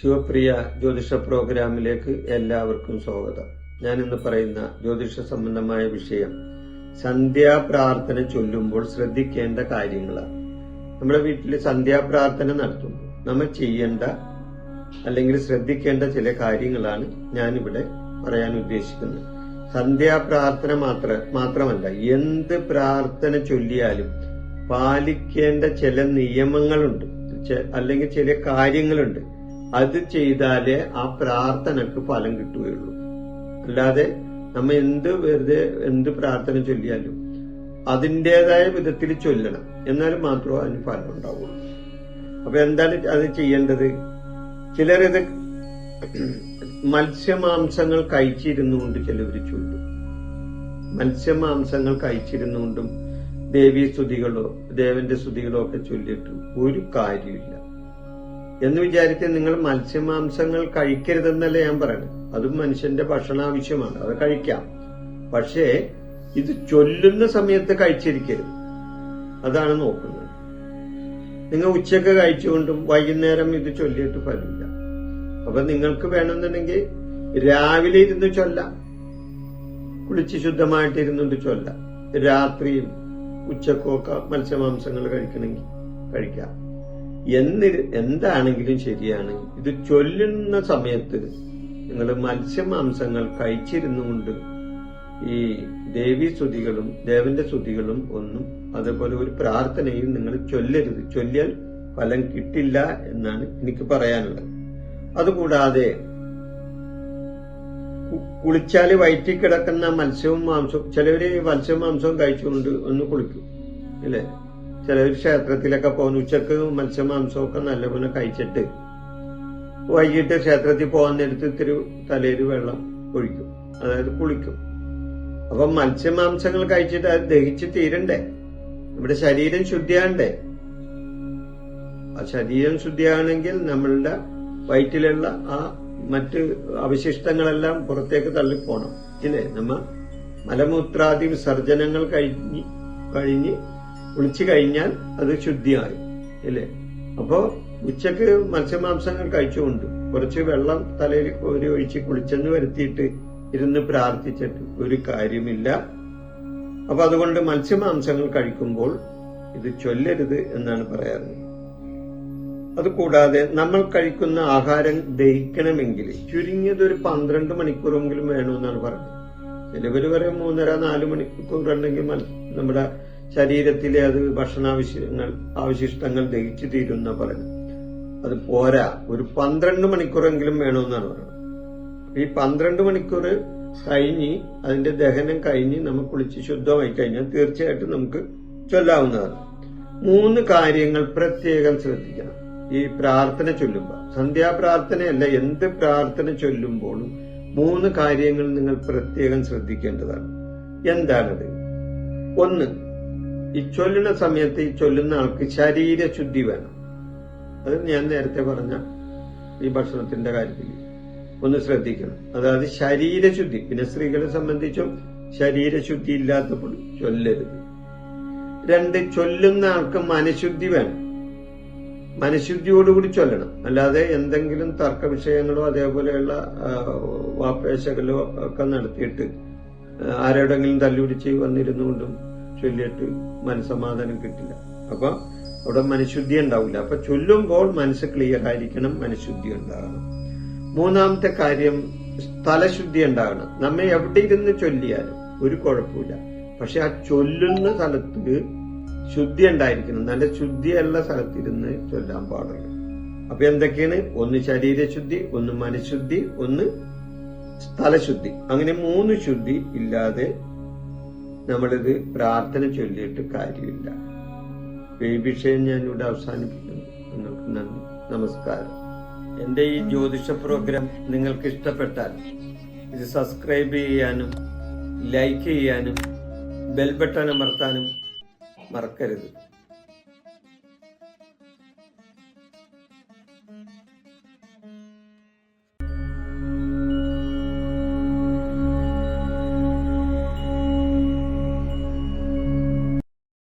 ശിവപ്രിയ ജ്യോതിഷ പ്രോഗ്രാമിലേക്ക് എല്ലാവർക്കും സ്വാഗതം. ഞാൻ ഇന്ന് പറയുന്ന ജ്യോതിഷ സംബന്ധമായ വിഷയം സന്ധ്യാപ്രാർത്ഥന ചൊല്ലുമ്പോൾ ശ്രദ്ധിക്കേണ്ട കാര്യങ്ങളാണ്. നമ്മുടെ വീട്ടിൽ സന്ധ്യാപ്രാർത്ഥന നടത്തുമ്പോൾ നമ്മൾ ചെയ്യേണ്ട അല്ലെങ്കിൽ ശ്രദ്ധിക്കേണ്ട ചില കാര്യങ്ങളാണ് ഞാനിവിടെ പറയാൻ ഉദ്ദേശിക്കുന്നത്. സന്ധ്യാപ്രാർത്ഥന മാത്രമല്ല, എന്ത് പ്രാർത്ഥന ചൊല്ലിയാലും പാലിക്കേണ്ട ചില നിയമങ്ങളുണ്ട്, അല്ലെങ്കിൽ ചില കാര്യങ്ങളുണ്ട്. അത് ചെയ്താലേ ആ പ്രാർത്ഥനക്ക് ഫലം കിട്ടുകയുള്ളൂ. അല്ലാതെ നമ്മ എന്ത് പ്രാർത്ഥന ചൊല്ലിയാലും അതിൻ്റെതായ വിധത്തിൽ ചൊല്ലണം, എന്നാൽ മാത്രമേ അതിന് ഫലം ഉണ്ടാവുള്ളൂ. അപ്പൊ എന്താണ് അത് ചെയ്യേണ്ടത്? ചിലരിത് മത്സ്യമാംസങ്ങൾ കഴിച്ചിരുന്നുകൊണ്ട് ചിലവർ ചൊല്ലും. മത്സ്യമാംസങ്ങൾ കഴിച്ചിരുന്നുകൊണ്ടും ദേവീ സ്തുതികളോ ദേവന്റെ സ്തുതികളോ ഒക്കെ ചൊല്ലിയിട്ട് ഒരു കാര്യമില്ല എന്ന് വിചാരിച്ച് നിങ്ങൾ മത്സ്യമാംസങ്ങൾ കഴിക്കരുതെന്നല്ല ഞാൻ പറയുന്നത്. അതും മനുഷ്യന്റെ ഭക്ഷണാവശ്യമാണ്, അത് കഴിക്കാം. പക്ഷേ ഇത് ചൊല്ലുന്ന സമയത്ത് കഴിച്ചിരിക്കരുത്, അതാണ് നോക്കുന്നത്. നിങ്ങൾ ഉച്ചക്ക് കഴിച്ചുകൊണ്ടും വൈകുന്നേരം ഇത് ചൊല്ലിയിട്ട് ഫലമില്ല. അപ്പൊ നിങ്ങൾക്ക് വേണമെന്നുണ്ടെങ്കിൽ രാവിലെ ഇരുന്ന് ചൊല്ലാം, കുളിച്ച് ശുദ്ധമായിട്ട് ഇരുന്നുകൊണ്ട് ചൊല്ലാം. രാത്രിയും ഉച്ചക്കൊക്കെ മത്സ്യമാംസങ്ങൾ കഴിക്കണമെങ്കിൽ കഴിക്കാം. എന്താണെങ്കിലും ശരിയാണ്, ഇത് ചൊല്ലുന്ന സമയത്ത് നിങ്ങൾ മത്സ്യമാംസങ്ങൾ കഴിച്ചിരുന്നുകൊണ്ട് ഈ ദേവീ സ്തുതികളും ദേവന്റെ സ്തുതികളും ഒന്നും അതേപോലെ ഒരു പ്രാർത്ഥനയും നിങ്ങൾ ചൊല്ലരുത്. ചൊല്ലിയാൽ ഫലം കിട്ടില്ല എന്നാണ് എനിക്ക് പറയാനുള്ളത്. അതുകൂടാതെ കുളിച്ചാല് വയറ്റിൽ കിടക്കുന്ന മത്സ്യവും മാംസവും, ചിലവര് മത്സ്യവും മാംസവും കഴിച്ചുകൊണ്ട് ഒന്ന് കുളിക്കും അല്ലെ. ചിലവർ ക്ഷേത്രത്തിലൊക്കെ പോകുന്ന ഉച്ചക്ക് മത്സ്യമാംസവും ഒക്കെ നല്ലപോലെ കഴിച്ചിട്ട് വൈകിട്ട് ക്ഷേത്രത്തിൽ പോകാൻ നേരത്ത് ഇത്തിരി തലയിൽ വെള്ളം ഒഴിക്കും, അതായത് കുളിക്കും. അപ്പൊ മത്സ്യമാംസങ്ങൾ കഴിച്ചിട്ട് അത് ദഹിച്ച് തീരണ്ടേ? നമ്മുടെ ശരീരം ശുദ്ധിയാണ്ടേ? ആ ശരീരം ശുദ്ധിയാണെങ്കിൽ നമ്മളുടെ വയറ്റിലുള്ള ആ മറ്റ് അവശിഷ്ടങ്ങളെല്ലാം പുറത്തേക്ക് തള്ളിപ്പോണം ഇല്ലേ. നമ്മ മലമൂത്രാദി വിസർജനങ്ങൾ കഴിഞ്ഞ് കുളിച്ചു കഴിഞ്ഞാൽ അത് ശുദ്ധിയായി ഇല്ലേ. അപ്പോ ഉച്ചക്ക് മത്സ്യമാംസങ്ങൾ കഴിച്ചുകൊണ്ട് കുറച്ച് വെള്ളം തലയിൽ കോരി ഒഴിച്ച് കുളിച്ചെന്ന് വരുത്തിയിട്ട് ഇരുന്ന് പ്രാർത്ഥിച്ചിട്ട് ഒരു കാര്യമില്ല. അപ്പൊ അതുകൊണ്ട് മത്സ്യമാംസങ്ങൾ കഴിക്കുമ്പോൾ ഇത് ചൊല്ലരുത് എന്നാണ് പറയാറുള്ളത്. അതുകൂടാതെ നമ്മൾ കഴിക്കുന്ന ആഹാരം ദഹിക്കണമെങ്കിൽ ചുരുങ്ങിയത് ഒരു 12 മണിക്കൂറെങ്കിലും വേണമെന്നാണ് പറയുന്നത്. ചിലവര് വരെ 3.5-4 മണിക്കൂർ ഉണ്ടെങ്കിൽ നമ്മുടെ ശരീരത്തിലെ അത് അവശിഷ്ടങ്ങൾ ദഹിച്ചു തീരുന്ന പറയുന്നത്. അത് പോരാ, ഒരു 12 മണിക്കൂറെങ്കിലും വേണമെന്നാണ് പറയുന്നത്. ഈ 12 മണിക്കൂർ കഴിഞ്ഞ് അതിന്റെ ദഹനം കഴിഞ്ഞ് നമ്മൾ കുളിച്ച് ശുദ്ധമായി കഴിഞ്ഞാൽ തീർച്ചയായിട്ടും നമുക്ക് ചൊല്ലാവുന്നതാണ്. 3 കാര്യങ്ങൾ പ്രത്യേകം ശ്രദ്ധിക്കണം ഈ പ്രാർത്ഥന ചൊല്ലുമ്പോൾ. സന്ധ്യാപ്രാർത്ഥനയല്ല, എന്ത് പ്രാർത്ഥന ചൊല്ലുമ്പോഴും 3 കാര്യങ്ങൾ നിങ്ങൾ പ്രത്യേകം ശ്രദ്ധിക്കേണ്ടതാണ്. എന്താണത്? 1, ഈ ചൊല്ലുന്ന സമയത്ത് ഈ ചൊല്ലുന്ന ആൾക്ക് ശരീരശുദ്ധി വേണം. അത് ഞാൻ നേരത്തെ പറഞ്ഞ ഈ ഭക്ഷണത്തിന്റെ കാര്യത്തിൽ ഒന്ന് ശ്രദ്ധിക്കണം. അതായത് ശരീരശുദ്ധി. പിന്നെ സ്ത്രീകളെ സംബന്ധിച്ചും ശരീരശുദ്ധി ഇല്ലാത്തപ്പോൾ ചൊല്ലരുത്. 2, ചൊല്ലുന്ന ആൾക്ക് മനഃശുദ്ധി വേണം. മനഃശുദ്ധിയോടുകൂടി ചൊല്ലണം. അല്ലാതെ എന്തെങ്കിലും തർക്ക വിഷയങ്ങളോ അതേപോലെയുള്ള വാപ്പേശകളോ ഒക്കെ നടത്തിയിട്ട് ആരോടെങ്കിലും തല്ലുപിടിച്ച് വന്നിരുന്നുകൊണ്ടും ചൊല്ലിയിട്ട് മനസ്സമാധാനം കിട്ടില്ല. അപ്പൊ അവിടെ മനഃശുദ്ധി ഉണ്ടാവില്ല. അപ്പൊ ചൊല്ലുമ്പോൾ മനസ്സ് ക്ലിയർ ആയിരിക്കണം, മനഃശുദ്ധി ഉണ്ടാകണം. 3ാമത്തെ കാര്യം സ്ഥലശുദ്ധി ഉണ്ടാകണം. നമ്മെ എവിടെ ഇരുന്ന് ചൊല്ലിയാലും ഒരു കുഴപ്പമില്ല, പക്ഷെ ആ ചൊല്ലുന്ന സ്ഥലത്ത് ശുദ്ധി ഉണ്ടായിരിക്കണം. നല്ല ശുദ്ധിയുള്ള സ്ഥലത്തിരുന്ന് ചൊല്ലാൻ പാടുള്ളൂ. അപ്പൊ എന്തൊക്കെയാണ്? 1 ശരീരശുദ്ധി, 1 മനഃശുദ്ധി, 1 സ്ഥലശുദ്ധി. അങ്ങനെ 3 ശുദ്ധി ഇല്ലാതെ നമ്മളിത് പ്രാർത്ഥന ചൊല്ലിയിട്ട് കാര്യമില്ല. ഈ വിഷയം ഞാനിവിടെ അവസാനിപ്പിക്കുന്നു. നിങ്ങൾക്ക് നന്ദി, നമസ്കാരം. എന്റെ ഈ ജ്യോതിഷ പ്രോഗ്രാം നിങ്ങൾക്ക് ഇഷ്ടപ്പെട്ടാൽ ഇത് സബ്സ്ക്രൈബ് ചെയ്യാനും ലൈക്ക് ചെയ്യാനും ബെൽ ബട്ടൺ അമർത്താനും മറക്കരുത്.